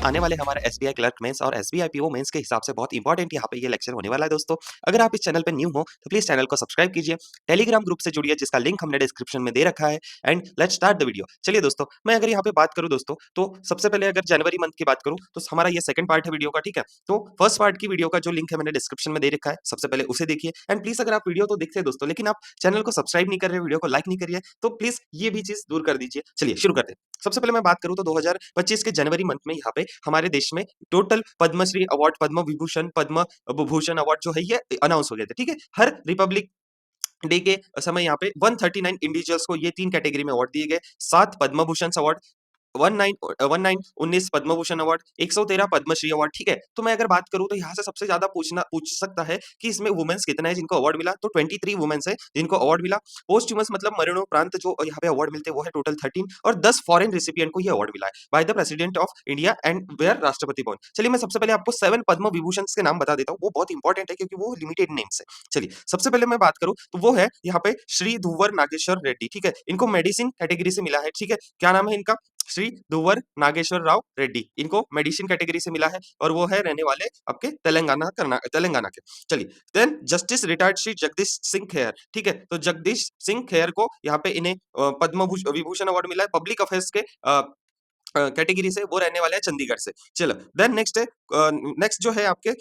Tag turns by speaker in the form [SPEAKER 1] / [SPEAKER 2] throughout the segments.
[SPEAKER 1] आने वाले हमारे एसबीआई क्लर्क मेंस और एसबीआई पीओ मेंस के हिसाब से बहुत इंपॉर्टेंट यहाँ पे ये लेक्चर होने वाला है दोस्तों। अगर आप इस चैनल पे न्यू हो तो प्लीज चैनल को सब्सक्राइब कीजिए, टेलीग्राम ग्रुप से जुड़िए जिसका लिंक हमने डिस्क्रिप्शन में दे रखा है। And let's start the video. चलिए दोस्तों, मैं अगर यहाँ पे बात करूँ दोस्तों, तो सबसे पहले अगर जनवरी मंथ की बात करूँ तो हमारा ये सेकंड पार्ट है वीडियो का, ठीक है। तो फर्स्ट पार्ट की वीडियो का जो लिंक है मैंने डिस्क्रिप्शन में दे रखा है, सबसे पहले उसे देखिए। एंड प्लीज अगर आप वीडियो तो देखते हैं दोस्तों, लेकिन आप चैनल को सब्सक्राइब नहीं कर रहे, वीडियो को लाइक नहीं करिए, तो प्लीज ये भी चीज दूर कर दीजिए। चलिए शुरू करते हैं। सबसे पहले मैं बात करूं तो 2025 के जनवरी मंथ में यहाँ पे हमारे देश में total Padmashri award, Padma Vibhushan, Padma Bhushan award जो है ये अनाउंस हो गए थे, ठीक है। हर रिपब्लिक डे के समय यहाँ पे 139 इंडिविजुअल्स को ये 3 कैटेगरी में अवार्ड दिए गए। 7 Padma Bhushan award, 19 Padma Bhushan award, 113 Padmashri award, ठीक है। तो मैं अगर बात करूं तो यहाँ से सबसे ज्यादा पूछ सकता है कि इसमें वुमेन्स कितना है जिनको अवार्ड मिला, तो 23 वुमेन्स है जिनको अवार्ड मिला। पोस्टह्यूमस मतलब मरणोपरांत जो यहाँ पे अवार्ड मिलते हैं वो है टोटल 13, और 10 फॉरेन रिसिपिएंट को ये अवार्ड मिला है by the president of India and where Rashtrapati Bhavan. चलिए मैं सबसे पहले आपको 7 पद्म विभूषण के नाम बता देता हूँ, वो बहुत इंपॉर्टेंट है क्योंकि वो लिमिटेड नेम्स है। चलिए सबसे पहले मैं बात करूं तो वो है यहाँ पे श्री धुवर नागेश्वर रेड्डी, ठीक है। इनको मेडिसिन कैटेगरी से मिला है, ठीक है। क्या नाम है इनका? श्री धुवर नागेश्वर राव रेड्डी। इनको मेडिसिन कैटेगरी से मिला है और वो है रहने वाले आपके तेलंगाना के। चलिए then justice retired Shri Jagdish Singh Khehar, ठीक है। तो जगदीश सिंह खेर को यहाँ पे इन्हें पद्म विभूषण अवार्ड मिला है पब्लिक अफेयर्स के कैटेगरी से, वो रहने वाले हैं चंडीगढ़ से। चलो देन नेक्स्ट है, नेक्स्ट जो है आपके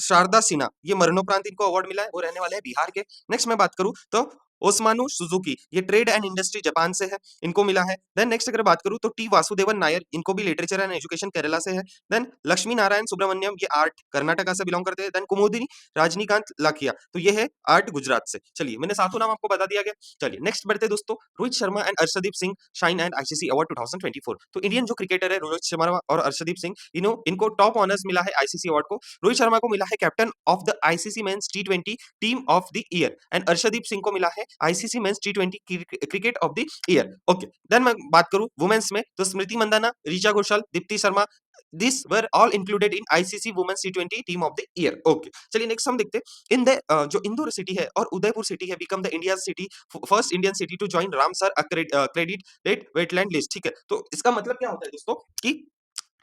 [SPEAKER 1] शारदा सिन्हा, ये मरणोपरांत इनको अवार्ड मिला है, वो रहने वाले हैं बिहार के। नेक्स्ट मैं बात करूं तो ओस्मानु सुजुकी, ये ट्रेड एंड इंडस्ट्री जापान से है, इनको मिला है। देन नेक्स्ट अगर बात करूं तो टी वासुदेवन नायर, इनको भी लिटरेचर एंड एजुकेशन केरला से है। देन लक्ष्मी नारायण सुब्रमण्यम, ये आर्ट कर्नाटका से बिलोंग करते हैं। देन कुमुदिनी रजनीकांत लाखिया, तो ये है आर्ट गुजरात से। चलिए मैंने सातों नाम आपको बता दिया गया। चलिए नेक्स्ट बढ़ते दोस्तों, Rohit Sharma and Arshdeep Singh shine and ICC award 2024। तो इंडियन जो क्रिकेटर है रोहित शर्मा और अर्शदीप सिंह, इनको टॉप ऑनर्स मिला है आईसीसी अवार्ड को। रोहित शर्मा को मिला है captain of the ICC men's टी20 team of the year, and Arshdeep Singh को मिला है आईसीसी मेंस टी20 cricket of the year. Okay then मैं बात करूं वुमेन्स में तो Smriti Mandhana, Richa Ghoshal, Deepti Sharma, this were all included in ICC women's टी20 team of the year. Okay चलिए नेक्स्ट हम देखते हैं इन द जो इंदौर सिटी है और उदयपुर सिटी है become the India city, first Indian city to join Ramsar credit wetland list, ठीक है। तो इसका मतलब क्या होता है दोस्तों कि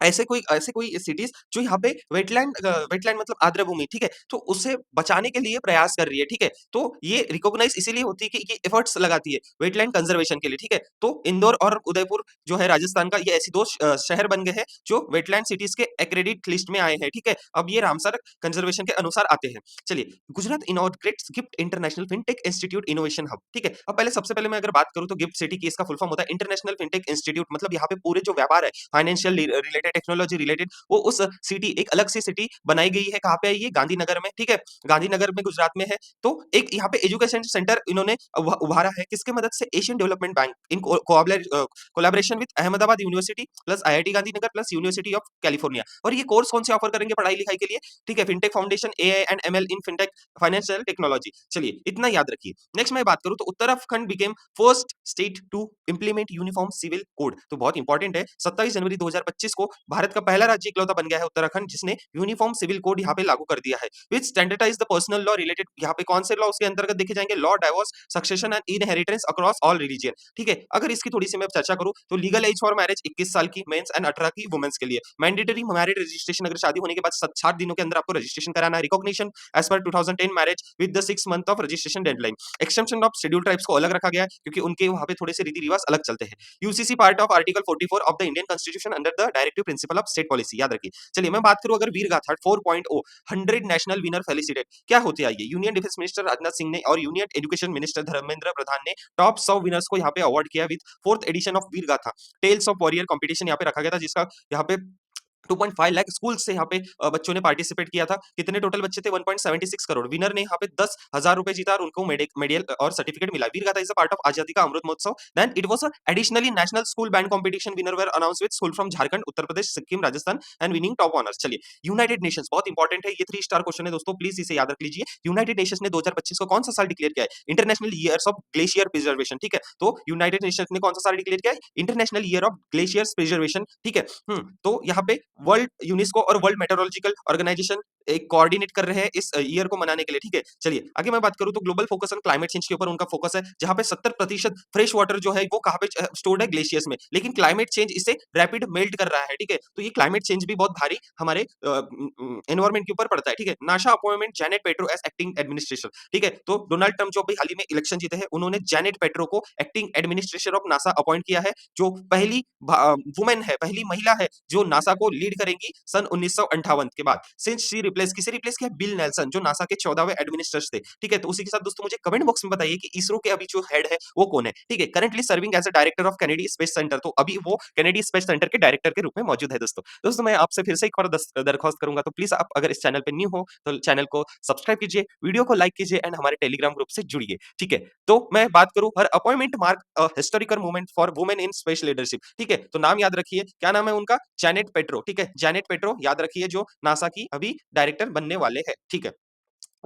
[SPEAKER 1] ऐसे कोई सिटीज जो यहाँ पे वेटलैंड मतलब आर्द्र भूमि, ठीक है, तो उसे बचाने के लिए प्रयास कर रही है, ठीक है। तो ये रिकॉग्नाइज इसीलिए होती है कि ये एफर्ट्स लगाती है वेटलैंड कंजर्वेशन के लिए, ठीक है। तो इंदौर और उदयपुर जो है राजस्थान का, ये ऐसी दो शहर बन गए हैं जो वेटलैंड सिटीज के एक्रेडिट लिस्ट में आए हैं, ठीक है। अब ये रामसर कंजर्वेशन के अनुसार आते हैं। चलिए Gujarat inaugurates gift international fintech institute innovation hub, ठीक है। अब पहले सबसे पहले मैं अगर बात करूं तो गिफ्ट सिटी की इसका फुल फॉर्म होता है इंटरनेशनल फिनटेक इंस्टीट्यूट। मतलब यहाँ पे पूरे जो व्यापार है फाइनेंशियल रिलेटेड, टेक्नोलॉजी रिलेटेड, वो उस सिटी, एक अलग सी सिटी बनाई गई है। कहाँ पे है ये? गांधीनगर में, ठीक है। गांधीनगर में गुजरात में है। तो एक यहाँ पे एजुकेशन सेंटर इन्होंने उभारा है, किसके मदद से? Asian development bank in collaboration with Ahmedabad university plus IIT Gandhinagar plus university of California. और ये कोर्स कौन से ऑफर करेंगे पढ़ाई लिखाई के लिए? ठीक है, fintech foundation, AI and ML in fintech financial technology. चलिए इतना याद रखिए। नेक्स्ट मैं बात करूं तो Uttarakhand became first state to implement uniform civil code. तो बहुत इंपॉर्टेंट है, 27 जनवरी 2025 को भारत का पहला राज्य इकलौता बन गया है उत्तराखंड जिसने यूनिफॉर्म सिविल कोड यहाँ पे लागू कर दिया है, which standardise the personal law related. यहाँ पे कौन से लॉ उसके अंतर्गत देखे जाएंगे? Law, divorce, succession and inheritance across all religion, ठीक है। अगर इसकी थोड़ी सी मैं चर्चा करूं तो लीगल एज फॉर मैरिज 21 साल की मेंस एंड 18 की वुमेन्स के लिए। मैंडेटरी मैरिड रजिस्ट्रेशन, अगर शादी होने के बाद 60 दिनों के अंदर आपको रजिस्ट्रेशन कराना है। रिकॉग्निशन एज पर 2010 marriage with the 6 month of registration deadline. Extension of schedule tribes को अलग रखा गया है क्योंकि उनके वहां पे थोड़े से रीति रिवाज अलग चलते हैं। UCC part of article 44 of the Indian constitution under the directive principle of state policy, याद रखिए। चलिए मैं बात करूं अगर वीर गाथा 4.0 100 नेशनल विनर फेलिसिटेड, क्या होती है ये? Union defence minister Rajnath Singh ने और यूनियन एजुकेशन मिनिस्टर धर्मेंद्र प्रधान ने टॉप 100 विनर्स को यहाँ पे अवार्ड किया विद 4th एडिशन ऑफ वीर गाथा टेल्स ऑफ वॉरियर कंपटीशन यहाँ पे रखा गया था, जिसका यहाँ पे 2.5 लाख स्कूल से यहाँ पे बच्चों ने पार्टिसिपेट किया था। कितने टोटल बच्चे थे? 1.76 करोड़। विनर ने यहाँ पे 10,000 रुपए जीता और उनको मेडल और सर्टिफिकेट मिला। वीर गाथा इज अ पार्ट ऑफ आजादी ka Amrit Mahotsav. Then it was additionally national school band competition winner were announce with school from Jharkhand, Uttar Pradesh, Sikkim, Rajasthan and winning top honours. चलिए यूनाइटेड नेशंस बहुत इंपॉर्टेंट है, ये 3 स्टार क्वेश्चन है दोस्तों, प्लीज इसे याद रख लीजिए। यूनाइटेड नेशंस ने 2025 को कौन सा साल डिक्लेयर किया है? International years of glacier preservation, ठीक है। तो यूनाइटेड नेशंस ने कौन सा साल डिक्लेयर किया है? International year of glaciers preservation, ठीक है। तो यहाँ पे वर्ल्ड यूनेस्को और वर्ल्ड मेट्रोलॉजिकल ऑर्गेनाइजेशन एक कोऑर्डिनेट कर रहे हैं इस ईयर को मनाने के लिए, ठीक है। चलिए आगे मैं बात करूं तो global focus on climate change के ऊपर उनका फोकस है, जहां पे 70% फ्रेश वाटर जो है वो कहां पे स्टोर्ड है, ग्लेशियर्स में। लेकिन क्लाइमेट चेंज इसे रैपिड मेल्ट कर रहा है, ठीक है। तो ये क्लाइमेट चेंज भी बहुत भारी हमारे एनवायरमेंट के ऊपर पड़ता है, ठीक है। NASA appointment Janet Petro as acting administration, ठीक है। तो डोनाल्ड ट्रम्प जो अभी हाल ही में इलेक्शन जीते हैं, उन्होंने जैनेट पेट्रो को acting administrator of NASA appoint किया है, जो पहली वुमेन है, पहली महिला है जो नासा को लीड करेंगी सन 1958 के बाद। सिंस शी रिप्लेस किसे रिप्लेस किया? बिल नेल्सन, जो नासा के 14वें एडमिनिस्ट्रेटर थे, ठीक है। तो उसी के साथ दोस्तों मुझे कमेंट बॉक्स में बताइए कि इसरो के अभी जो हेड है वो कौन है, ठीक है। Currently serving as a director of Kennedy Space Center, तो अभी वो कैनेडी स्पेस सेंटर के डायरेक्टर के रूप में मौजूद है दोस्तों। दोस्तों मैं आपसे फिर से एक बार दरख्वास्त करूंगा, तो प्लीज आप अगर इस चैनल पे न्यू हो तो चैनल को सब्सक्राइब कीजिए, वीडियो को लाइक कीजिए एंड हमारे टेलीग्राम ग्रुप से जुड़िए, ठीक है। तो मैं बात करूं, her appointment mark historical movement for women in space leadership, ठीक है। तो नाम याद रखिए, क्या नाम है उनका? जैनेट पेट्रो, ठीक है। जैनेट पेट्रो याद रखिए, जो नासा की अभी डायरेक्टर बनने वाले हैं, ठीक है।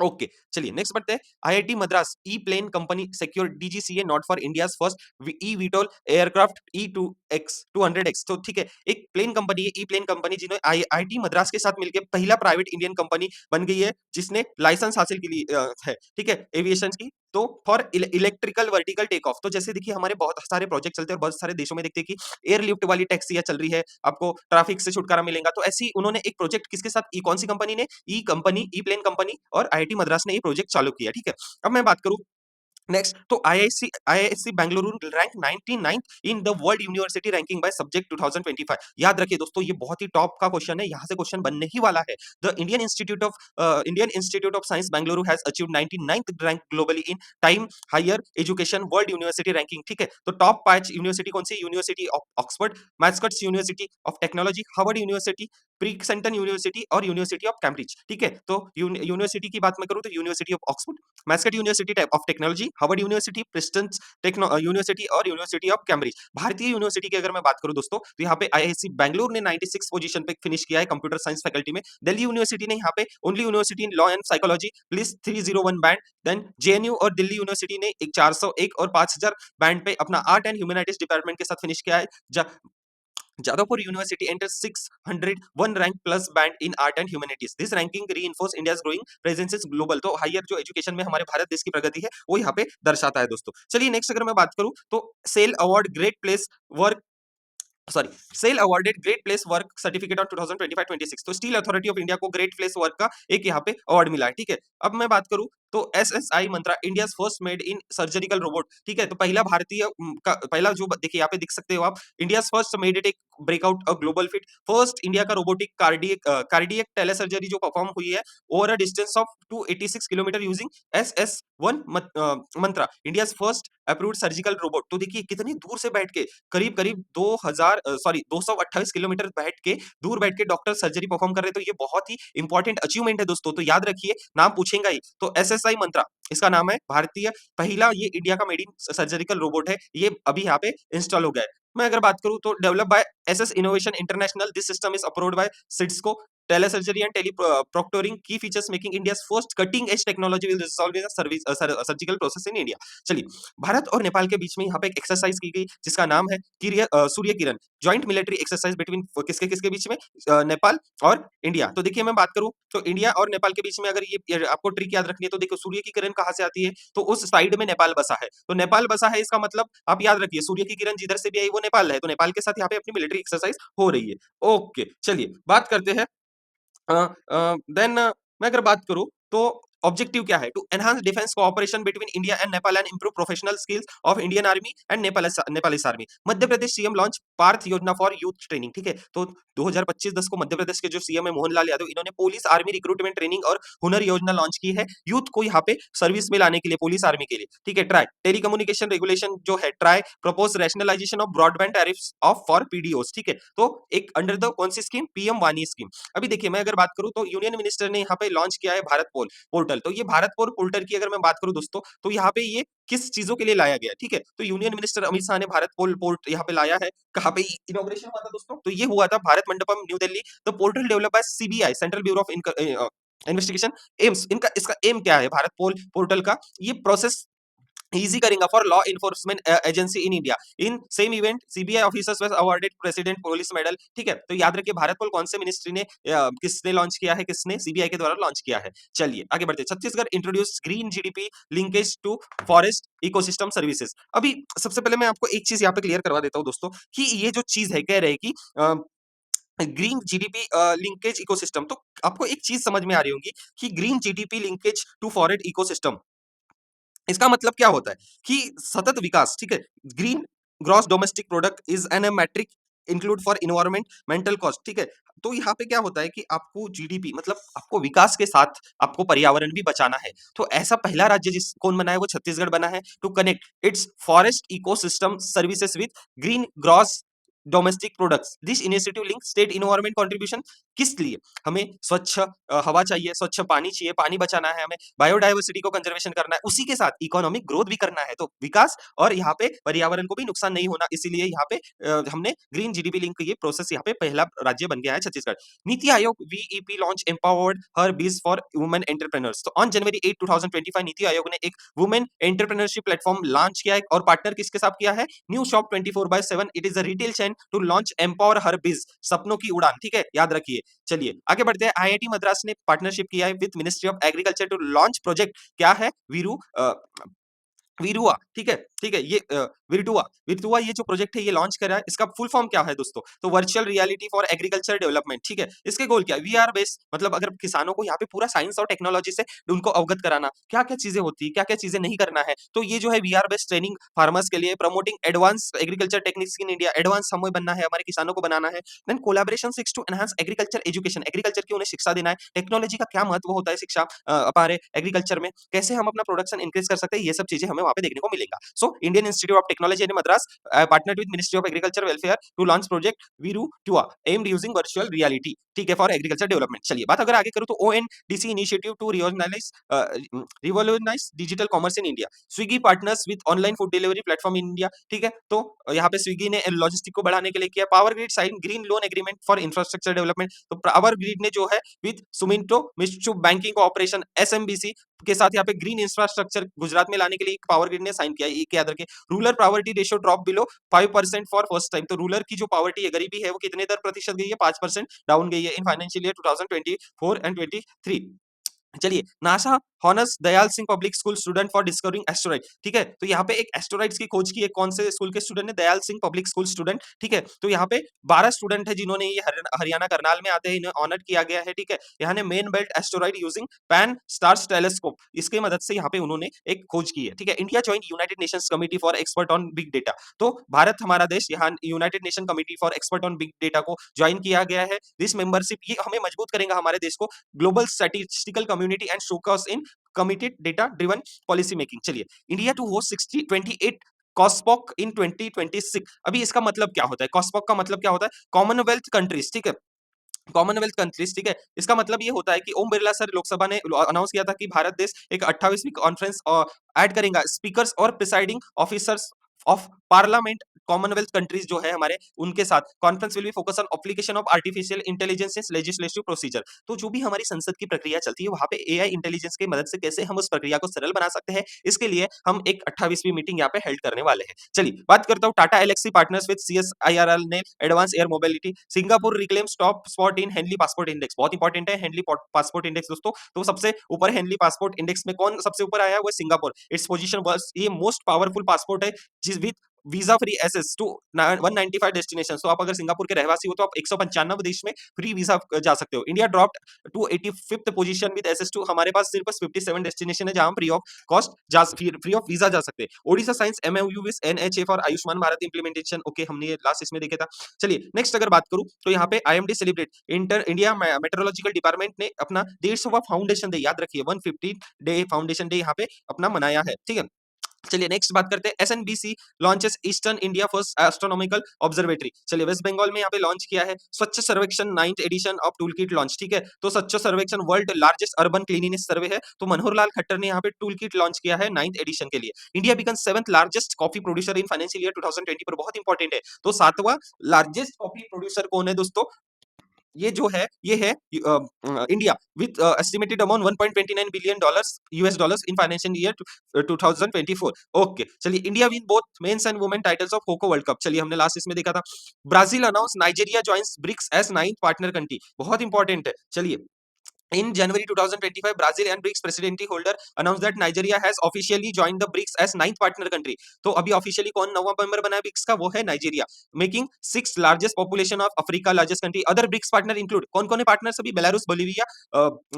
[SPEAKER 1] ओके, चलिए नेक्स्ट बढ़ते हैं। IIT Madras E plane company secure DGCA nod for India's first E VTOL aircraft E2X 200X, तो ठीक है, एक प्लेन कंपनी है, ई प्लेन कंपनी, जिन्होंने आईआईटी मद्रास के साथ मिलकर पहला प्राइवेट इंडियन कंपनी बन गई है जिसने लाइसेंस हासिल की है, ठीक है, एविएशन की। तो for electrical vertical take off, तो जैसे देखिए हमारे बहुत सारे प्रोजेक्ट चलते हैं और बहुत सारे देशों में देखते हैं कि एयरलिफ्ट वाली टैक्सियां चल रही है, आपको ट्रैफिक से छुटकारा मिलेगा। तो ऐसी उन्होंने एक प्रोजेक्ट किसके साथ, कौन सी कंपनी ने? ई कंपनी, ई प्लेन कंपनी और आईआईटी मद्रास ने ये प्रोजेक्ट चालू किया, ठीक है। अब मैं बात करूं नेक्स्ट, तो IISc Bengaluru rank 99th in the world university ranking by subject 2025। याद रखिए दोस्तों, ये बहुत ही टॉप का क्वेश्चन है, यहां से क्वेश्चन बनने ही वाला है। The Indian institute of science Bengaluru has achieved 99th rank globally in time higher education world university ranking, ठीक है। तो टॉप 5 यूनिवर्सिटी कौन सी? University of Oxford, Massachusetts university of technology, Harvard university, Princeton university और यूनिवर्सिटी ऑफ कैम्ब्रिज, ठीक है। तो university की बात मैं करूं तो university of Oxford, Massachusetts university of technology, Harvard university, Princeton university और यूनिवर्सिटी ऑफ कैम्ब्रिज। भारतीय यूनिवर्सिटी की अगर मैं बात करूं दोस्तों, तो यहाँ पे आईआईएससी बेंगलुरु ने 96 पोजीशन पे फिनिश किया है कंप्यूटर साइंस फैकल्टी में। दिल्ली यूनिवर्सिटी ने यहाँ पे only university in law and psychology list 301 band. Then JNU और दिल्ली यूनिवर्सिटी ने एक 401 और 5000 बैंड पे अपना आर्ट एंड ह्यूमैनिटीज डिपार्टमेंट के साथ फिनिश किया है। Jadavpur University enters 601 rank plus band in art and humanities. This ranking reinforce India's growing presence is global. तो हायर जो एजुकेशन में हमारे भारत देश की प्रगति है वो यहाँ पे दर्शाता है दोस्तों। चलिए नेक्स्ट अगर मैं बात करूं तो SAIL award great place work, sorry, SAIL awarded great place work certificate on 2025-26। तो स्टील अथॉरिटी ऑफ इंडिया को ग्रेट प्लेस वर्क का एक यहाँ पे अवार्ड मिला है, ठीक है। अब मैं बात करूं तो SSI Mantra India first made in surgical robot, ठीक है। तो पहला भारतीय का पहला जो देखिए यहाँ पे दिख सकते हो आप, इंडिया फर्स्ट मेड इट एक breakout a global fit, first India का रोबोटिक कार्डियक टेलेसर्जरी जो परफॉर्म हुई है over a distance of 286 kilometre using SS1 Mantra, India first approved surgical robot. तो देखिए कितनी दूर से बैठ के, करीब करीब 228 किलोमीटर बैठ के, दूर बैठ के डॉक्टर सर्जरी परफॉर्म कर रहे, तो ये बहुत ही इंपॉर्टेंट अचीवमेंट है दोस्तों। तो याद रखिए, नाम पूछेगा ही, तो एसएसआई मंत्रा इसका नाम है, भारतीय पहला ये इंडिया का मेड इन सर्जिकल रोबोट है, ये अभी यहाँ पे इंस्टॉल हो गया है। मैं अगर बात करूं तो develop by SS innovation international, this system is approved by CDSCO telesurgery and teleproctoring key features making India's first cutting edge technology will resolve in a service surgical process in India। चलिए, भारत और नेपाल के बीच में यहाँ पे एक exercise की गई जिसका नाम है Surya Kiran, joint military exercise between किसके किसके बीच में? नेपाल और इंडिया। तो देखिए मैं बात करूं तो इंडिया और नेपाल के बीच में अगर ये आपको ट्रिक याद रखनी है, तो देखो सूर्य की किरण कहाँ से आती है? तो उस साइड में नेपाल बसा है, तो नेपाल बसा है इसका मतलब आप याद रखिए, सूर्य की किरण जिधर से भी आई वो नेपाल है, तो नेपाल के साथ यहाँ पे अपनी मिलिट्री एक्सरसाइज हो रही है। ओके, चलिए बात करते हैं देन मैं अगर बात करूं तो ऑब्जेक्टिव क्या है? To enhance defence cooperation between India and Nepal and improve professional skills of Indian army and Nepalese army. Madhya Pradesh CM launch Parth Yojana for youth training, ठीक है। तो 2025-10 को मध्य प्रदेश के जो सीएम है मोहनलाल यादव, इन्होंने पुलिस आर्मी रिक्रूटमेंट ट्रेनिंग और हुनर योजना लॉन्च की है यूथ को यहाँ पे सर्विस में लाने के लिए, पुलिस आर्मी के लिए, ठीक है। ट्राई टेलीकम्युनिकेशन रेगुलेशन जो है, TRAI propose rationalisation of broadband tariffs of for PDOs, ठीक है। तो एक अंडर द कौन सी स्कीम? पीएम वानी स्कीम। अभी देखिए मैं अगर बात करूं तो यूनियन मिनिस्टर ने यहाँ पे लॉन्च किया है भारत पोर्टल। तो ये भारत पोर्टल की अगर मैं बात करूं दोस्तों, तो यहाँ पे ये किस चीजों के लिए लाया गया, ठीक है। तो यूनियन मिनिस्टर अमित शाह ने भारत पोर्ट यहाँ पे लाया है। कहाँ पे इनॉग्रेशन हुआ था दोस्तों? तो ये हुआ था Bharat Mandapam new Delhi. The portal develop by CBI, central bureau of investigation, AIIMS. इनका इसका एम क्या है भारत पोर्टल का? ये प्रोसेस ईजी करेगा for law enforcement agency in India. In same event CBI officers was awarded president police medal. ठीक है, तो याद रखिए भारत को कौन से मिनिस्ट्री ने किसने लॉन्च किया है, किसने, सीबीआई के द्वारा लॉन्च किया है। चलिए आगे बढ़ते हैं। Chhattisgarh introduce green GDP linkage to forest ecosystem services. अभी सबसे पहले मैं आपको एक चीज यहाँ पे क्लियर करवा देता हूँ दोस्तों, कि ये जो चीज है, कह रहे हैं कि ग्रीन जीडीपी लिंकेज इकोसिस्टम, तो आपको एक चीज समझ में आ रही होगी कि green GDP linkage to forest ecosystem, इसका मतलब क्या होता है कि सतत विकास। ठीक है, green gross domestic product is an metric include for environmental cost. ठीक है, तो यहाँ पे क्या होता है कि आपको जीडीपी मतलब आपको विकास के साथ आपको पर्यावरण भी बचाना है। तो ऐसा पहला राज्य जिस कौन बना है, वो छत्तीसगढ़ बना है, to connect its forest ecosystem services with green gross domestic products. This initiative link state environment contribution. किस लिए? हमें स्वच्छ हवा चाहिए, स्वच्छ पानी चाहिए, पानी बचाना है हमें, बायोडायवर्सिटी को कंजर्वेशन करना है, उसी के साथ इकोनॉमिक ग्रोथ भी करना है। तो विकास और यहाँ पे पर्यावरण को भी नुकसान नहीं होना, इसीलिए यहाँ पे हमने ग्रीन जीडीपी लिंक ये प्रोसेस यहाँ पे पहला राज्य बन गया है छत्तीसगढ़। नीति आयोग वीईपी लॉन्च एम्पावर्ड हर बीज फॉर वुमेन एंटरप्रेन्योर्स। तो ऑन जनवरी 8 2025 नीति आयोग ने एक वुमेन एंटरप्रेन्योरशिप प्लेटफॉर्म लॉन्च किया है, और पार्टनर किसके साथ किया है? New shop 24/7। It is a retail chain to launch empower her biz, सपनों की उड़ान। ठीक है, याद रखिए। चलिए आगे बढ़ते हैं। आईआईटी मद्रास ने पार्टनरशिप किया है with ministry of agriculture to launch project, क्या है? वीरू विरुआ। ठीक है, ठीक है, ये विर्टुआ विर्टुआ ये जो प्रोजेक्ट है ये लॉन्च करा है। इसका फुल फॉर्म क्या है दोस्तों? तो virtual reality for agriculture development. ठीक है, इसके गोल क्या है? वीआर बेस्ड, मतलब अगर किसानों को यहाँ पे पूरा साइंस और टेक्नोलॉजी से उनको अवगत कराना, क्या क्या चीजें होती है, क्या क्या चीजें नहीं करना है। तो ये जो है वीआर बेस्ड ट्रेनिंग फार्मर्स के लिए, promoting advance agriculture techniques in India. Advance हमें बनना है, हमारे किसानों को बनाना है। Then collaboration seeks to enhance agriculture education. Agriculture की उन्हें शिक्षा देना है, टेक्नोलॉजी का क्या महत्व होता है शिक्षा हमारे एग्रीकल्चर में, कैसे हम अपना प्रोडक्शन इंक्रीज कर सकते हैं, ये सब चीजें हमें वहां पे देखने को मिलेगा। So Indian institute of technology in Madras partnered with ministry of agriculture welfare to launch project वीरू टुआ एम्ड यूजिंग वर्चुअल रियलिटी। ठीक है, फॉर एग्रीकल्चर डेवलपमेंट। चलिए बात अगर आगे करूं तो ONDC initiative to revolutionise digital commerce in India. Swiggy partners with online food delivery platform in India. ठीक है, तो यहाँ पे स्विगी ने लॉजिस्टिक को बढ़ाने के लिए किया। Power grid sign green loan agreement for infrastructure development. तो पावर ग्रिड ने जो है with Sumitomo Mitsubishi banking operation SMBC के साथ यहाँ पे ग्रीन इंफ्रास्ट्रक्चर गुजरात में लाने के लिए पावर ग्रिड ने साइन किया। ये याद रखिए। Rural poverty ratio drop below 5% for first time. तो रूरल की जो पॉवर्टी है, गरीबी है, वो कितने दर प्रतिशत गई है? 5% डाउन गई है इन फाइनेंशियल ईयर 2024 एंड 23। चलिए, NASA honours Dayal Singh public school student for discovering asteroid. ठीक है, तो यहाँ पे एक एस्टेरॉइड्स की खोज की है, कौन से स्कूल के स्टूडेंट ने? Dayal Singh public school student. ठीक है, तो यहाँ पे 12 स्टूडेंट है जिन्होंने ये हरियाणा करनाल में आते हैं, इन्हें ऑनर किया गया है। ठीक है, यहाँ ने main belt asteroid using pan stars telescope, इसके मदद से यहाँ पे उन्होंने एक खोज की है। ठीक है, India joint United Nations committee for expert on big data. तो भारत हमारा देश यहाँ United nation committee for expert on big data को ज्वाइन किया गया है। दिस मेंबरशिप ये हमें मजबूत करेगा हमारे देश को global statistical community and showcase in committed data driven policy making. चलिए, इंडिया टू होस्ट 28 कॉस्पॉक इन 2026। अभी इसका मतलब क्या होता है? कॉस्पॉक का मतलब क्या होता है? Commonwealth countries. ठीक है, कॉमनवेल्थ कंट्रीज। ठीक है, इसका मतलब ये होता है कि ओम बिरला सर लोकसभा ने अनाउंस किया था कि भारत देश एक 28वीं कॉन्फ्रेंस ऐड करेगा स्पीकर्स और presiding officers of parliament Commonwealth countries जो है हमारे, उनके साथ conference will be focus on application of artificial intelligence in legislative procedure. तो जो भी हमारी संसद की प्रक्रिया चलती है, वहां पे एआई इंटेलिजेंस की मदद से कैसे हम उस प्रक्रिया को सरल बना सकते हैं, इसके लिए हम एक 28वीं मीटिंग यहाँ पे हेल्ड करने वाले हैं। चलिए बात करता हूँ Tata Elxsi partners with CSIRL ने advance air mobility. Singapore reclaims top spot in Henley passport index. बहुत इंपॉर्टेंट है हेनली पासपोर्ट इंडेक्स दोस्तों। तो सबसे ऊपर हेनली पासपोर्ट इंडेक्स में कौन सबसे ऊपर आया है? वो सिंगापुर। इट्स पोजीशन वर्ल्ड, ये मोस्ट पावरफुल पासपोर्ट है जिस with visa free access to 195 destination. तो आप अगर सिंगापुर के रहवासी हो तो आप 195 देश में फ्री वीजा जा सकते हो। India dropped to 85th position with access to, हमारे पास सिर्फ 57 डेस्टिनेशन है जहां free of cost free of visa जा सकते हैं। Odisha signs MoU with NHA for Ayushman Bharat implementation. Okay, हमने ये लास्ट इसमें देखा था। चलिए नेक्स्ट अगर बात करूं तो यहाँ पे IMD celebrate India meteorological department ने अपना 150वां फाउंडेशन डे, याद रखिए 150 डे फाउंडेशन डे यहाँ पे अपना मनाया है। ठीक है, चलिए नेक्स्ट बात करते हैं। SNBC launches eastern India first astronomical observatory. चलिए वेस्ट बंगाल में यहाँ पे लॉन्च किया है Swachh Survekshan 9th edition of toolkit launch. ठीक है, तो Swachh Survekshan world largest urban cleanliness survey है। तो मनोहर लाल खट्टर ने यहाँ पे टूल किट लॉन्च किया है 9th एडिशन के लिए। India become 7th largest coffee producer in financial year 2020 पर, बहुत इंपॉर्टेंट है। तो 7वां लार्जेस्ट कॉफी प्रोड्यूसर कौन है दोस्तों? ये जो है ये है India with estimated amount 1.29 billion dollars US dollars in financial year 2024। Okay चलिए, India win both men's and women titles of kho kho world cup. चलिए हमने लास्ट इसमें देखा था। Brazil announce Nigeria joins BRICS as ninth partner country, बहुत important है। चलिए, in January 2025, Brazil and BRICS presidency holder announced that Nigeria has officially joined the BRICS as ninth partner country. तो अभी ऑफिशियली कौन नवा मेंबर बना है BRICS का? वो है Nigeria, making six largest population of Africa largest country. Other BRICS partner include कौन कौन है पार्टनर्स? अभी Belarus, Bolivia,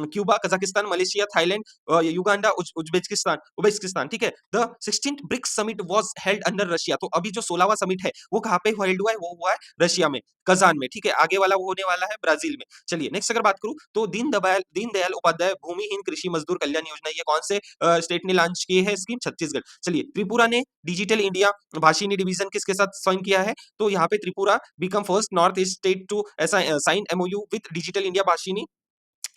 [SPEAKER 1] Cuba, Kazakhstan, Malaysia, Thailand, Uganda, Uzbekistan. ठीक है। The 16th BRICS summit was held under Russia. तो अभी जो 16वां समिट है वो कहाँ पे हेल्ड हुआ है? वो हुआ है रशिया में, कजान में। ठीक है, आगे वाला वो होने वाला है ब्राजील में। चलिए नेक्स्ट अगर बात करूं तो दीनदयाल उपाध्याय भूमिहीन कृषि मजदूर कल्याण योजना, ये कौन से स्टेट ने लॉन्च की है स्कीम? छत्तीसगढ़। चलिए, त्रिपुरा ने डिजिटल इंडिया भाषिनी डिवीजन किसके साथ साइन किया है? तो यहाँ पे Tripura become first north east state to sign MoU with digital India Bhashini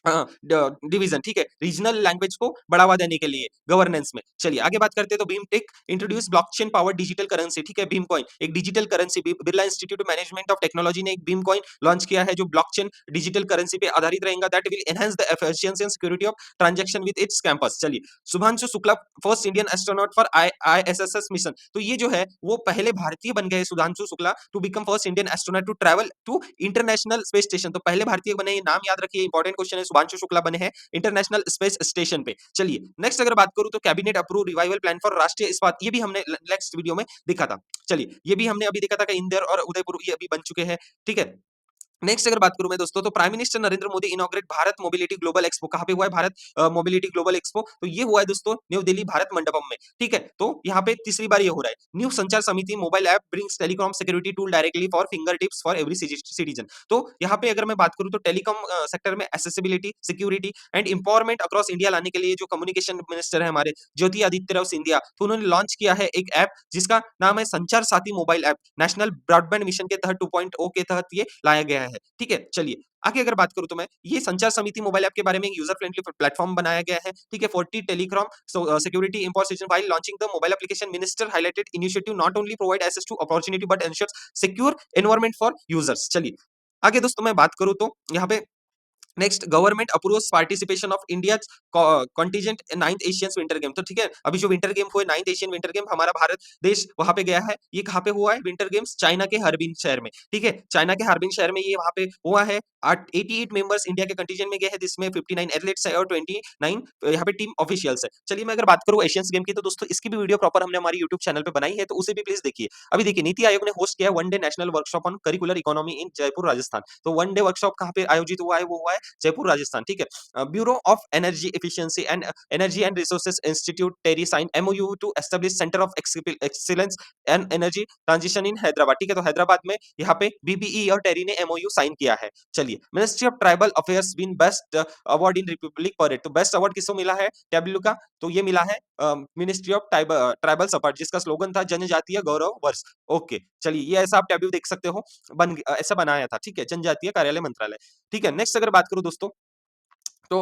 [SPEAKER 1] division. ठीक है, रीजनल लैंग्वेज को बढ़ावा देने के लिए गवर्नेंस में। चलिए आगे बात करते हैं। तो BIMTECH introduce blockchain power digital currency. ठीक है, भीम कॉइन एक digital currency, Birla institute of management of technology ने एक भीम कॉइन लॉन्च किया है जो ब्लॉकचेन डिजिटल करेंसी पे आधारित रहेगा। That will enhance the efficiency and security of transaction with its campus. चलिए, Shubhanshu Shukla first Indian astronaut for ISS mission. तो ये जो है वो पहले भारतीय बन गए Sudhanshu Shukla to become first Indian astronaut to travel to international space station. तो पहले भारतीय बने, ये नाम याद रखिए, इंपॉर्टेंट क्वेश्चन है। शुभांशु शुक्ला बने हैं इंटरनेशनल स्पेस स्टेशन पे। चलिए नेक्स्ट अगर बात करूं तो cabinet approve revival plan for राष्ट्रीय इस्पात, ये भी हमने नेक्स्ट वीडियो में देखा था। चलिए, ये भी हमने अभी देखा था कि इंदौर और उदयपुर ये अभी बन चुके हैं। ठीक है। नेक्स्ट अगर बात करूं मैं दोस्तों, तो prime minister Narendra Modi inaugurate Bharat mobility global expo. कहां पे हुआ है भारत मोबिलिटी ग्लोबल एक्सपो? तो ये हुआ है दोस्तों न्यू दिल्ली भारत मंडपम में। ठीक है, तो यहाँ पे तीसरी बार ये हो रहा है। न्यू संचार समिति mobile app brings telecom security tool directly for finger tips for every citizen. तो यहाँ पे अगर मैं बात करूं तो टेलीकॉम सेक्टर में accessibility, security and empowerment across India लाने के लिए जो कम्युनिकेशन मिनिस्टर है हमारे ज्योति आदित्यराव सिंधिया, तो उन्होंने लॉन्च किया है एक ऐप जिसका नाम है संचार साथी mobile app. National broadband mission के तहत 2.0 के तहत ये लाया गया है। ठीक है, चलिए आगे अगर बात करूं तो मैं ये संचार समिति मोबाइल ऐप के बारे में यूजर फ्रेंडली प्लेटफॉर्म बनाया गया है। ठीक है, 40 telecom security imposition while launching the mobile application minister highlighted initiative not only provide access to opportunity but ensures secure environment for users. चलिए आगे दोस्तों मैं बात करूं तो यहाँ पे next government approves participation of India contingent ninth Asian winter game. तो ठीक है, अभी जो विंटर गेम हुए नाइन्थ एशियन विंटर गेम, हमारा भारत देश वहां पे गया है। ये कहाँ पे हुआ है विंटर गेम्स? चाइना के हार्बिन शहर में। ठीक है, चाइना के हार्बिन शहर में ये वहां पे हुआ है। 88 मेंबर्स इंडिया के कंटीजेंट में गए हैं, जिसमें 59 एथलीट्स है और 29 यहाँ पे टीम ऑफिशियल्स है। चलिए मैं अगर बात करूँ एशियंस गेम की, तो दोस्तों इसकी भी वीडियो प्रॉपर हमने हमारी यूट्यूब चैनल पे बनाई है, तो उसे भी प्लीज देखिए। अभी देखिए, नीति आयोग ने होस्ट किया one day national workshop on curricular economy in Jaipur Rajasthan. तो वन डे वर्कशॉप कहाँ पे आयोजित हुआ है? वो हुआ है जयपुर राजस्थान। ठीक है, bureau of energy efficiency and energy and resources institute TERI sign MoU to establish centre of excellence and energy transition in Hyderabad. ठीक है, तो हैदराबाद में यहाँ पे बीपीई और टेरी ने एमओयू साइन किया है। चलिए, ministry of tribal affairs win best award in Republic parade. तो बेस्ट अवार्ड किसको मिला है टैब्लू का? तो ये मिला है मिनिस्ट्री ऑफ ट्राइबल सपोर्ट, जिसका स्लोगन था जनजातीय गौरव वर्ष। ओके चलिए, ये ऐसा आप टैब्लू देख सकते हो, ऐसा बनाया था। ठीक है, जनजातीय कार्यालय मंत्रालय। ठीक है, नेक्स्ट अगर बात करूं दोस्तों तो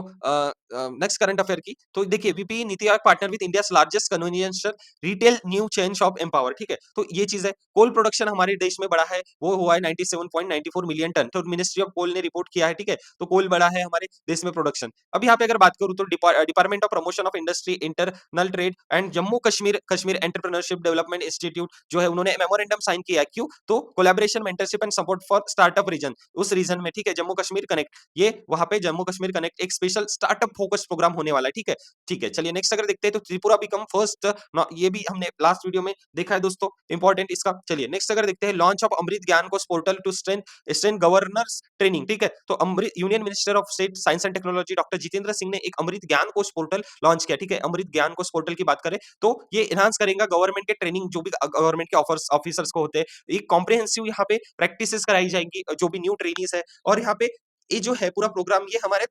[SPEAKER 1] नेक्स्ट करंट अफेयर की, तो देखिए VP NITI Aayog partner with India largest convenience retail new chain shop empower. ठीक है, तो ये चीज है। कोल प्रोडक्शन हमारे देश में बढ़ा है, वो हुआ है 97.94 मिलियन टन। तो मिनिस्ट्री ऑफ कोल ने रिपोर्ट किया है। ठीक है, तो कोल बढ़ा है हमारे देश में प्रोडक्शन। अब यहाँ पे अगर बात करूँ तो department of promotion of industry internal trade and Jammu Kashmir Kashmir entrepreneurship development institute जो है, उन्होंने मेमोरेंडम साइन किया है। क्यों? तो collaboration mentorship and support for startup region, उस रीजन में। ठीक है, जम्मू कश्मीर कनेक्ट, ये वहां पे जम्मू कश्मीर कनेक्ट एक स्पेशल स्टार्टअप फोकस प्रोग्राम होने वाला है। ठीक है, ठीक है, चलिए नेक्स्ट अगर देखते हैं तो त्रिपुरा बिकम फर्स्ट, ये भी हमने लास्ट वीडियो में देखा है दोस्तों, इंपॉर्टेंट इसका। चलिए नेक्स्ट अगर देखते हैं launch of Amrit Gyan Kosh portal to strength governors training. ठीक है, तो Amrit union minister of state science and technology doctor Jitendra Singh ने एक अमृत ज्ञान कोश पोर्टल लॉन्च किया। ठीक है, अमृत ज्ञान कोश पोर्टल की बात करें तो ये एनहांस करेगा गवर्नमेंट के ट्रेनिंग, जो भी गवर्नमेंट के ऑफिसर्स को होते हैं, एक कॉम्प्रिहेंसिव यहाँ पे प्रैक्टिसेस कराई जाएंगी जो भी न्यू ट्रेनीज है। और यहाँ पे ये जो है पूरा प्रोग्राम, ये हमारे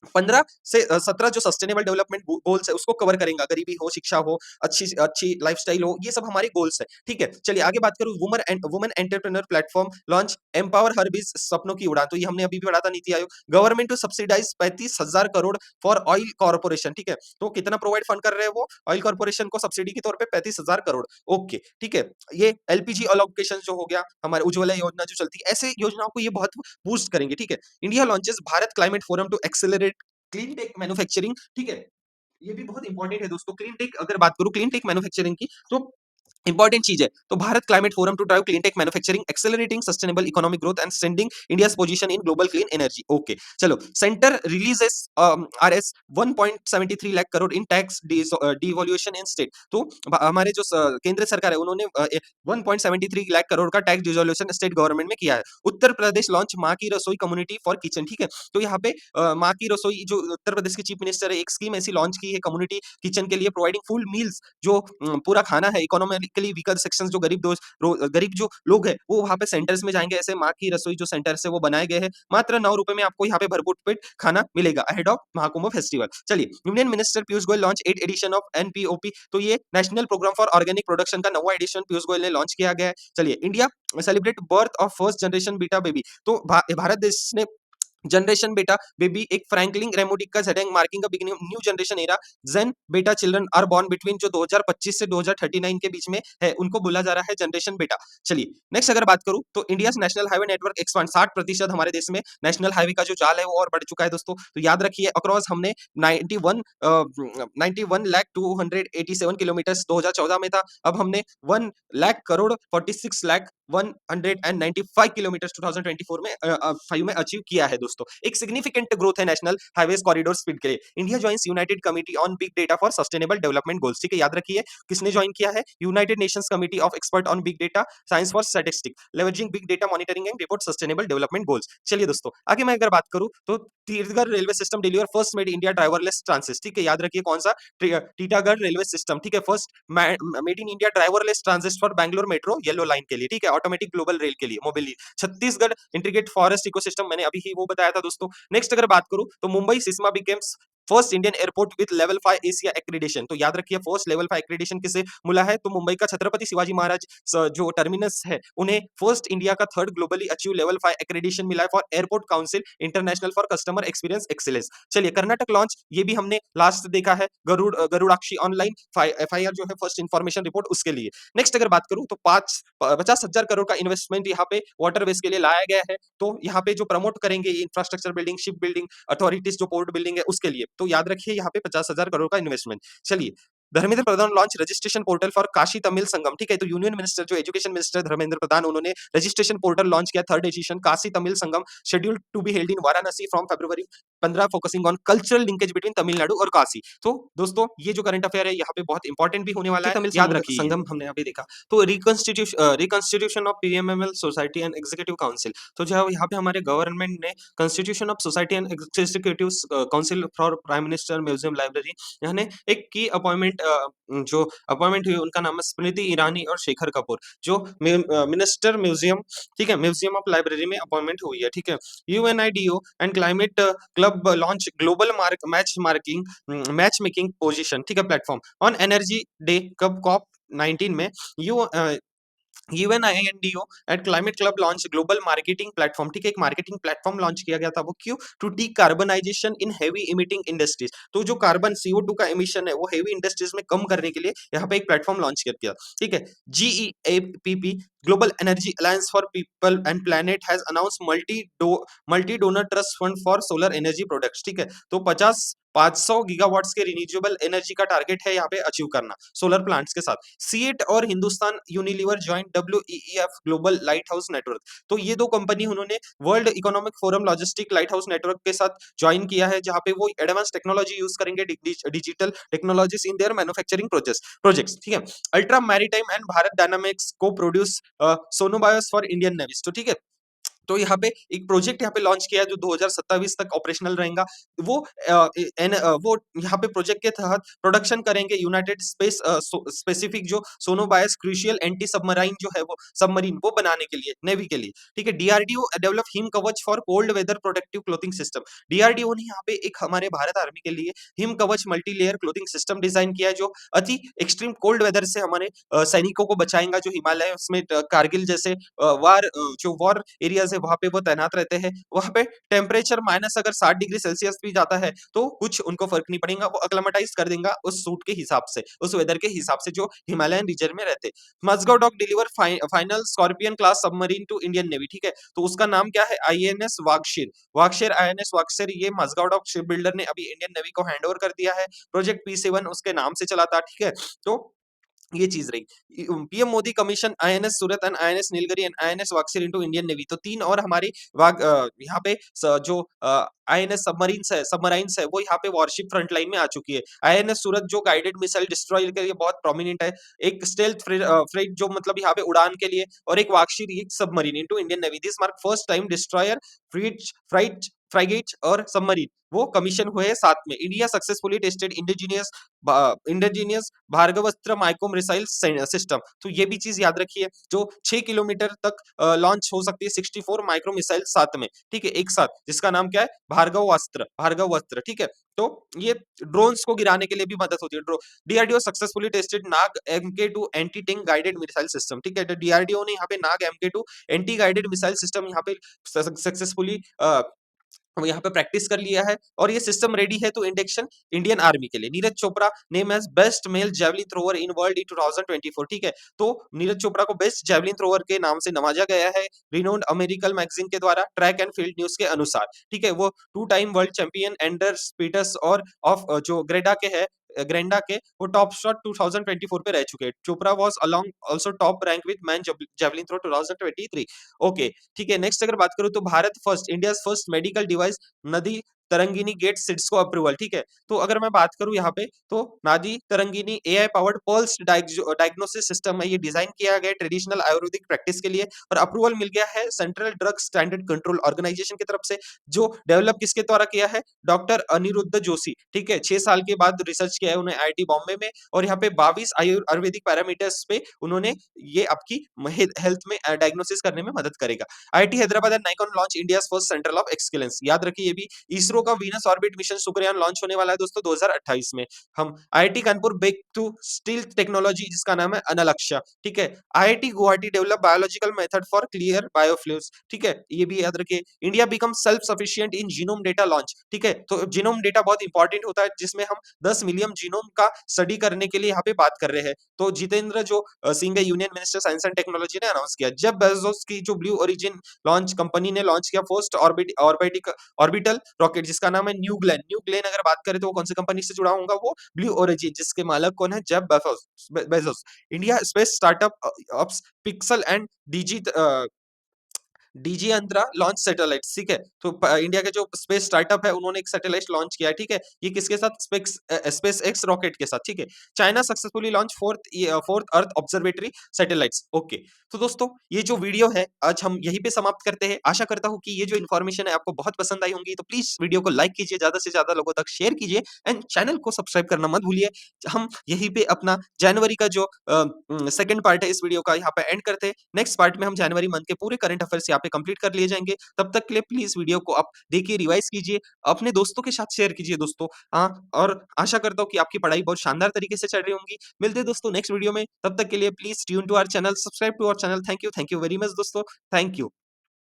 [SPEAKER 1] 15 से 17 जो सस्टेनेबल डेवलपमेंट गोल्स है उसको कवर करेगा। गरीबी हो, शिक्षा हो, अच्छी अच्छी लाइफस्टाइल हो, ये सब हमारे गोल्स है। ठीक है, चलिए आगे बात करूं। Woman entrepreneur platform launch, empower her biz सपनों की उड़ान, तो ये हमने अभी भी पढ़ा था NITI Aayog. Government to subsidise 35,000 crore for oil corporation. ठीक है, तो कितना प्रोवाइड फंड कर रहे हैं वो ऑयल कॉर्पोरेशन को सब्सिडी के तौर पे 35,000 करोड़। ओके, ठीक है। ये एलपीजी अलोकेशन जो हो गया, हमारे उज्ज्वला योजना जो चलती है, ऐसे योजनाओं को ये बहुत बूस्ट करेंगे। ठीक है, India launches Bharat climate forum to accelerate clean tech manufacturing. ठीक है, ये भी बहुत इंपॉर्टेंट है दोस्तों। क्लीन टेक अगर बात करूं, क्लीन टेक मैन्युफैक्चरिंग की, तो इंपॉर्टेंट चीज है। तो Bharat climate forum to drive clean tech manufacturing, accelerating sustainable economic growth and strengthening India's position in global clean energy. Okay, चलो। Centre releases RS 1.73 lakh crore in tax devolution in state. तो हमारे जो केंद्र सरकार है उन्होंने 1.73 लाख करोड़ का टैक्स डिवॉल्यूशन स्टेट गवर्नमेंट में किया है। उत्तर प्रदेश लॉन्च माँ की रसोई कम्युनिटी फॉर किचन। ठीक है, तो यहाँ पे माँ की रसोई जो उत्तर प्रदेश के चीफ मिनिस्टर है, एक स्कीम ऐसी लॉन्च की है कम्युनिटी किचन के लिए, प्रोवाइडिंग फुल मील्स, जो पूरा खाना है इकोनॉमिकली वीकर सेक्शन, जो गरीब जो लोग हैं वो वहाँ पे सेंटर्स में जाएंगे। ऐसे माँ की रसोई जो सेंटर्स है वो बनाए गए हैं। मात्र 9 रुपए में आपको यहाँ पे भरपूर पेट खाना मिलेगा अहेड ऑफ महाकुंभ फेस्टिवल। चलिए, union minister Piyush Goyal launch 8 edition of NPOP, तो ये national programme for organic production का 9वां एडिशन पीयूष गोयल ने लॉन्च किया गया है। चलिए, India celebrate birth of first generation beta baby, तो भारत देश ने जनरेशन बेटा बेबी एक फ्रैंकलिन रेमोडिक का सेटिंग मार्किंग का बिगिनिंग न्यू जनरेशन एरा। जेन बेटा चिल्ड्रन आर बॉर्न बिटवीन, जो 2025 से 2039 के बीच में है, उनको बोला जा रहा है जनरेशन बेटा। चलिए, नेक्स्ट अगर बात करूं तो India national highway network expand, 60% हमारे देश में नेशनल हाईवे का जो जाल है वो और बढ़ चुका है दोस्तों। तो याद रखिए, अक्रॉस हमने 91 91 लाख 287 किलोमीटर 2014 में था। अब हमने 1 लाख करोड़ 46 लाख 195 किलोमीटर 2024 में 5 में अचीव किया है दोस्तों। एक सिग्निफिकेंट ग्रोथ है नेशनल हाईवेज कॉरिडोर स्पीड के लिए। India joins United committee on big data for sustainable development goals. ठीक है, याद रखिए किसने ज्वाइन किया है, United Nations committee of expert on big data science for statistic, leveraging big data monitoring and report sustainable development goals. चलिए दोस्तों, आगे मैं अगर बात करूं तो Titagarh railway system deliver first made India driverless transit. ठीक है, याद रखिए कौन सा, टीटागढ़ रेलवे सिस्टम। ठीक है, first made in India driverless transit for Bangalore metro yellow line के लिए। ठीक है, ऑटोमेटिक ग्लोबल रेल के लिए mobility. Chhattisgarh integrated forest ecosystem, मैंने अभी ही वो बताया था दोस्तों। नेक्स्ट अगर बात करूं तो Mumbai CSMIA becomes first Indian airport with level 5 Asia accreditation. तो याद रखिए फर्स्ट लेवल 5 एक्रीडेशन किसे मिला है, तो मुंबई का छत्रपति शिवाजी महाराज जो टर्मिनस है उन्हें फर्स्ट इंडिया का third globally achieve level 5 accreditation मिला है for airport council international for customer experience excellence. चलिए, कर्नाटक लॉन्च, ये भी हमने लास्ट देखा है, गरुड़ाक्षी ऑनलाइन एफआईआर जो है फर्स्ट इंफॉर्मेशन रिपोर्ट उसके लिए। नेक्स्ट अगर बात करूं तो 50,000 करोड़ का इन्वेस्टमेंट यहाँ पे वाटरवेज के लिए लाया गया है। तो यहाँ पे जो प्रमोट करेंगे infrastructure building, ship building authorities जो पोर्ट बिल्डिंग है उसके लिए, तो याद रखिए यहाँ पे 50,000 करोड़ का इन्वेस्टमेंट। चलिए, Dharmendra Pradhan launch registration portal for Kashi Tamil Sangam. ठीक है, तो यूनियन मिनिस्टर जो एजुकेशन मिनिस्टर धर्मेंद्र प्रधान, उन्होंने रजिस्ट्रेशन पोर्टल लॉन्च किया, third edition Kashi Tamil Sangam, schedule to be held in Varanasi from February 15, focusing on cultural linkage between Tamil Nadu और काशी। तो दोस्तों, ये जो करंट अफेयर है यहाँ पे बहुत इंपॉर्टेंट भी होने वाला है, तमिल याद रखिए। संगम हमने अभी देखा, तो reconstitution of PMML society and executive council, तो जो यहाँ पे हमारे गवर्नमेंट ने constitution of society and executive council for prime minister museum library, यानी एक की अपॉइंटमेंट जो अपॉइंटमेंट हुई उनका नाम है स्मृति ईरानी और शेखर कपूर, जो मिनिस्टर म्यूजियम, ठीक है, म्यूजियम ऑफ लाइब्रेरी में अपॉइंटमेंट हुई है। ठीक है, UNIDO and climate club launch global match making position. ठीक है, प्लेटफॉर्म ऑन एनर्जी डे, कब, कॉप 19 में। U UNIDO and climate club launch global marketing platform. ठीक है, एक मार्केटिंग प्लेटफॉर्म लॉन्च किया गया था, वो क्यों, to decarbonisation in heavy emitting industries. तो जो कार्बन CO2 का इमिशन है वो हेवी इंडस्ट्रीज में कम करने के लिए यहाँ पे एक प्लेटफॉर्म लॉन्च किया गया। ठीक है, GEAPP global energy alliance for people and planet has announce multi donor trust fund for solar energy products. ठीक है, तो 500 गीगावाट्स के रिन्यूएबल एनर्जी का टारगेट है यहाँ पे अचीव करना सोलर प्लांट्स के साथ। सीएट और Hindustan Unilever joint WEEF global light house network, तो ये दो कंपनी उन्होंने world economic forum logistic light house network के साथ ज्वाइन किया है, जहां पे वो एडवांस टेक्नोलॉजी यूज करेंगे, digital technologies in their manufacturing projects. ठीक है, ultra maritime and Bharat dynamics को प्रोड्यूस सोनोबायोस फॉर इंडियन नेवीज। तो ठीक है, तो यहाँ पे एक प्रोजेक्ट यहाँ पे लॉन्च किया है जो 2027 तक ऑपरेशनल रहेगा। वो वो यहाँ पे प्रोजेक्ट के तहत प्रोडक्शन करेंगे यूनाइटेड स्पेस स्पेसिफिक जो सोनोबायस क्रूशियल एंटी सबमराइन जो है वो सबमरीन वो बनाने के लिए नेवी के लिए, ठीक है। DRDO develop Him Kavach for cold weather protective clothing system. DRDO ने यहाँ पे एक हमारे भारत आर्मी के लिए हिम कवच multi layer clothing system design किया है जो अति एक्सट्रीम कोल्ड वेदर से हमारे सैनिकों को बचाएगा, जो हिमालय उसमें कारगिल जैसे जो वॉर एरियाज है वहां पे वो तैनात रहते हैं। वहां पे टेम्परेचर माइनस अगर 60 डिग्री सेल्सियस भी जाता है तो कुछ उनको फर्क नहीं पड़ेगा, वो अक्लेमेटाइज कर देगा उस सूट के हिसाब से, उस वेदर के हिसाब से जो हिमालयन रीजन में रहते। Mazagon dock deliver final Scorpene class submarine to Indian navy, ठीक है। तो उसका नाम क्या है, आईएनएस वागशिर। वागशिर आईएनएस वागशिर ये मजगाव डॉक शिप बिल्डर ने अभी इंडियन नेवी को हैंड ओवर कर दिया है। प्रोजेक्ट P7 उसके नाम से चला था, ठीक है। तो ये चीज रही। PM Modi commission INS Surat and INS Nilgiri and INS Vaghsheer into Indian navy. तो तीन और हमारी यहाँ पे जो आईएनएस सबमराइंस है वो यहाँ पे वॉरशिप फ्रंट लाइन में आ चुकी है। आईएनएस सूरत जो गाइडेड मिसाइल डिस्ट्रॉयर के लिए बहुत प्रोमिनेंट है, एक स्टेल्थ फ्रेट जो मतलब यहाँ पे उड़ान के लिए, और एक वाक्शीर ये submarine into Indian navy. This mark first time destroyer fright frigate और सबमरीन वो कमीशन हुए हैं साथ में। India successfully tested indigenous Bhargavastra micro missile system. तो ये भी चीज याद रखिए, जो 6 किलोमीटर तक लॉन्च हो सकती है 64 माइक्रो मिसाइल साथ में, ठीक है, एक साथ, जिसका नाम क्या है, भार्गव अस्त्र, ठीक है। तो ये ड्रोन्स को गिराने के लिए भी मदद होती है। डीआरडीओ सक्सेसफुली टेस्टेड नाग MK2 anti tank guided missile system, ठीक है। तो डीआरडीओ ने यहाँ पे नाग MK2 anti guided missile system यहाँ पे सक्सेसफुली वो यहाँ पे प्रैक्टिस कर लिया है, और ये सिस्टम रेडी है टू इंडक्शन इंडियन आर्मी के लिए। Neeraj Chopra name as best male javelin thrower in world in 2024, ठीक है। तो नीरज चोपड़ा को बेस्ट जेवलिन थ्रोवर के नाम से नवाजा गया है रिनोन्ड अमेरिकन मैगजीन के द्वारा, ट्रैक एंड फील्ड न्यूज के अनुसार, ठीक है। वो 2 time world champion Anders Peters और ऑफ जो ग्रेंडा के वो टॉप शॉट 2024 पे रह चुके हैं। Chopra was along also top rank with man javelin throw 2023। Okay, ठीक है। नेक्स्ट अगर बात करूं तो Bharat first India first medical device Nadi Tarangini get सिट्स को अप्रूवल, ठीक है। तो अगर मैं बात करूं यहाँ पे तो नादी Tarangini AI powered pulse diagnosis system है, ये डिजाइन किया गया ट्रेडिशनल आयुर्वेदिक प्रैक्टिस के लिए, और अप्रूवल मिल गया है central drug standard control organisation की तरफ से। जो डेवलप किसके द्वारा किया है, डॉक्टर अनिरुद्ध जोशी, ठीक है। 6 साल के बाद रिसर्च किया है उन्हें आईआईटी बॉम्बे में, और यहाँ पे 22 आयुर्वेदिक पैरामीटर्स पे उन्होंने ये आपकी हेल्थ में डायग्नोसिस करने में मदद करेगा। IIT Hyderabad and Nikon launch India first centre of excellence. याद रखिए ये भी इसरो का Venus orbit mission Shukrayaan launch होने वाला है दोस्तों 2028 में। हम IIT Kanpur back to steel technology जिसका नाम है अनलक्ष्या, ठीक है। IIT Guwahati develop biological method for clear biofluids, ठीक है, ये भी याद रखिए। India become self sufficient in genome data launch, ठीक है। तो जीनोम डेटा बहुत इंपॉर्टेंट होता है, जिसमें हम 10 मिलियन जीनोम का स्टडी करने के लिए यहाँ पे बात कर रहे हैं। तो जितेंद्र जो सिंह है union minister science and technology ने अनाउंस किया। जब बेजोस की जो ब्लू ओरिजिन लॉन्च कंपनी ने लॉन्च किया फर्स्ट ऑर्बिटल रॉकेट जिसका नाम है न्यू ग्लेन। न्यू ग्लेन अगर बात करें तो वो कौन सी कंपनी से जुड़ा होगा, वो ब्लू ओरिजिन, जिसके मालक कौन है, Jeff Bezos. India space startup pixel and DG Antara launch satellites, ठीक है। तो इंडिया के जो स्पेस स्टार्टअप है उन्होंने एक सैटेलाइट लॉन्च किया है, ठीक है। ये किसके साथ, स्पेस एक्स रॉकेट के साथ, ठीक है। चाइना सक्सेसफुली लॉन्च फोर्थ अर्थ ऑब्जर्वेटरी सैटेलाइट्स। ओके, तो दोस्तों ये जो वीडियो है आज हम यहीं पे समाप्त करते हैं। आशा करता हूँ कि ये जो इन्फॉर्मेशन है आपको बहुत पसंद आई होंगी। तो प्लीज वीडियो को लाइक कीजिए, ज्यादा से ज्यादा लोगों तक शेयर कीजिए, एंड चैनल को सब्सक्राइब करना मत भूलिए। हम यहीं पे अपना जनवरी का जो सेकंड पार्ट है इस वीडियो का यहाँ पे एंड करते हैं। नेक्स्ट पार्ट में हम जनवरी मंथ के पूरे करंट अफेयर्स यहाँ पे कंप्लीट कर लिए जाएंगे। तब तक के लिए प्लीज वीडियो को आप देखिए, रिवाइज कीजिए, अपने दोस्तों के साथ शेयर कीजिए दोस्तों। हाँ, और आशा करता हूँ कि आपकी पढ़ाई बहुत शानदार तरीके से चल रही होंगी। मिलते हैं दोस्तों नेक्स्ट वीडियो में, तब तक के लिए please tune to our channel, subscribe to our channel. Thank you very much दोस्तों, थैंक यू।